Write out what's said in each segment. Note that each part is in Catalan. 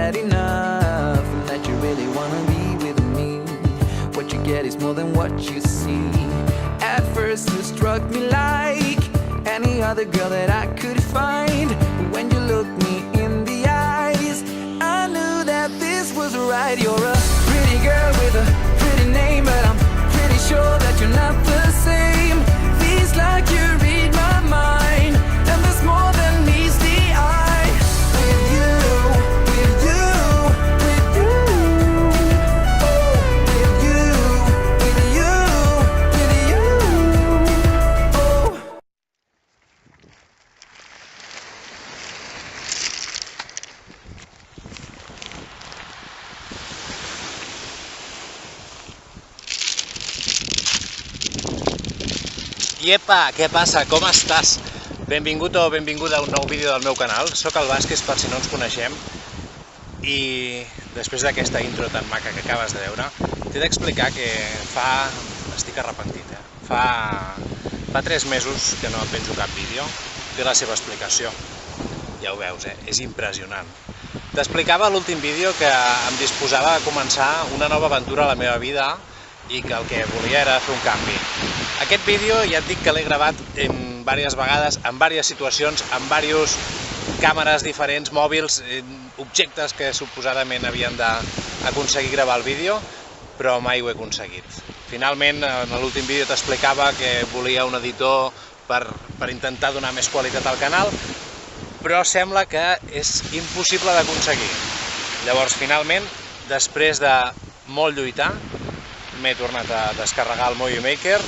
had enough and that you really wanna be with me. What you get is more than what you see. At first you struck me like any other girl that I could find. But when you looked me in the eyes, I knew that this was right. You're a pretty girl with a pretty name, but I'm pretty sure that you're not the same. Feels like you read my mind, and there's more than meets the eye. With you, with you, with you, oh, with you, with you, with you, oh. Iepa, què passa? Com estàs? Benvingut o benvinguda a un nou vídeo del meu canal. Soc el Vázquez, per si no ens coneixem. I després d'aquesta intro tan maca que acabes de veure, t'he d'explicar que estic arrepentit, Fa 3 mesos que no em penjo cap vídeo. Té la seva explicació. Ja ho veus, és impressionant. T'explicava a l'últim vídeo que em disposava a començar una nova aventura a la meva vida i que el que volia era fer un canvi. Aquest vídeo ja et dic que l'he gravat diverses vegades, en diverses situacions, amb diverses càmeres diferents, mòbils, objectes que suposadament havien d'aconseguir gravar el vídeo, però mai ho he aconseguit. Finalment, en l'últim vídeo t'explicava que volia un editor per intentar donar més qualitat al canal, però sembla que és impossible d'aconseguir. Llavors, finalment, després de molt lluitar, m'he tornat a descarregar el Movie Maker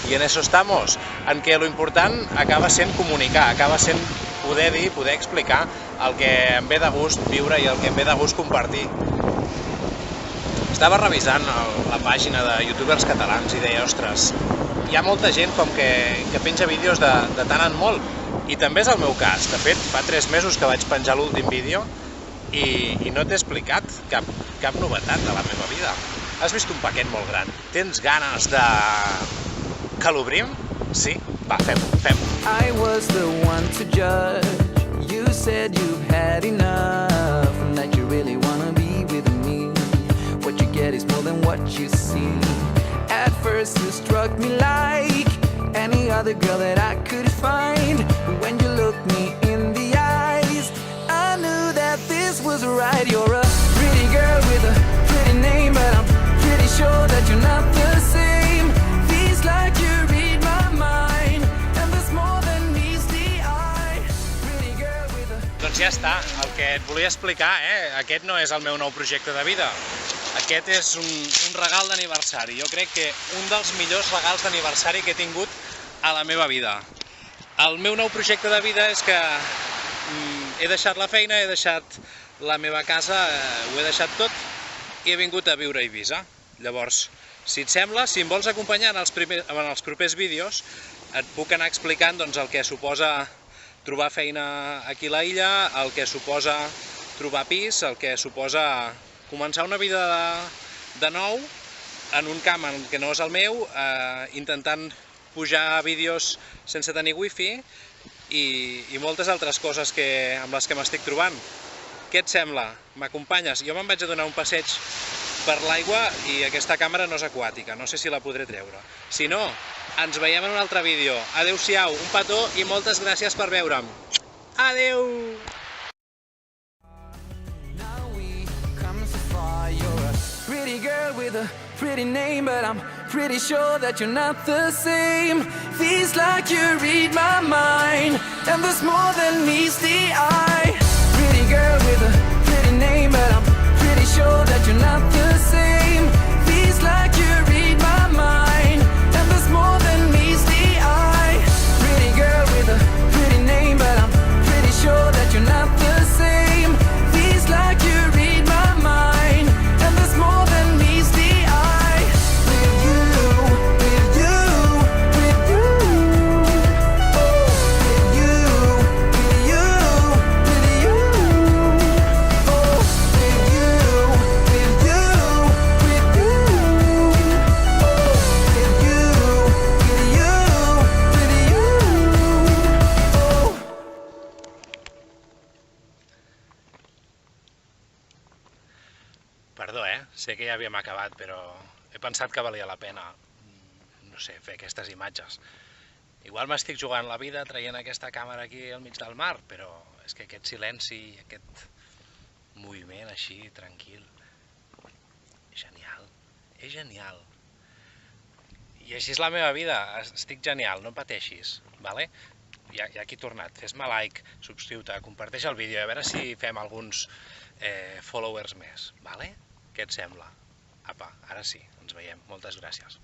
i en eso estamos, en què l'important acaba sent comunicar, acaba sent poder dir, poder explicar el que em ve de gust viure i el que em ve de gust compartir. Estava revisant la pàgina de youtubers catalans i deia, ostres, hi ha molta gent com que penja vídeos de tant en molt, i també és el meu cas. De fet, fa 3 mesos que vaig penjar l'últim vídeo i no t'he explicat cap novetat de la meva vida. Has vist un paquet molt gran? Tens ganes de... que l'obrim? Sí? Va, fem-ho. I was the one to judge. You said you've had enough and that you really wanna be with me. What you get is more than what you see. At first you struck me like any other girl that I could find. But when you looked me in the eyes, I knew that this was right. You're a pretty girl with a pretty name, but I'm pretty sure that you're not the same. Feels like you read my mind, and there's more than meets the eye. Pretty girl with a... Doncs ja està, el que et volia explicar, aquest no és el meu nou projecte de vida. Aquest és un regal d'aniversari. Jo crec que un dels millors regals d'aniversari que he tingut a la meva vida. El meu nou projecte de vida és que he deixat la feina, he deixat la meva casa, ho he deixat tot i he vingut a viure a Eivissa. Llavors, si et sembla, si em vols acompanyar en els propers vídeos, et puc anar explicant el que suposa trobar feina aquí a l'illa, el que suposa trobar pis, el que suposa començar una vida de nou en un camp que no és el meu, intentant pujar vídeos sense tenir wifi i moltes altres coses amb les que m'estic trobant. Què et sembla? M'acompanyes? Jo me'n vaig a donar un passeig per l'aigua i aquesta càmera no és aquàtica, no sé si la podré treure. Si no, ens veiem en un altre vídeo. Adéu-siau, un petó i moltes gràcies per veure'm. Adéu! Pretty girl with a pretty name, but I'm pretty sure that you're not the same. Feels like you read my mind, and there's more than meets the eye. Pretty girl with a pretty name, but I'm pretty sure that you're not the same. Feels like you read my mind, and there's more than meets the eye. Pretty girl with a pretty name, but I'm pretty sure that you're not the same. Feels like you read my mind, and there's more than meets the eye. With you, with you, with you, oh, with you, with you, with you. Perdó, sé que ja havíem acabat, però he pensat que valia la pena, no sé, fer aquestes imatges. Igual m'estic jugant la vida traient aquesta càmera aquí al mig del mar, però és que aquest silenci, aquest moviment així, tranquil, és genial, és genial. I així és la meva vida, estic genial, no pateixis, vale? Ja aquí he tornat, fes-me like, subscriu-te, comparteix el vídeo, a veure si fem alguns followers més, vale? Què et sembla? Apa, ara sí, ens veiem, moltes gràcies.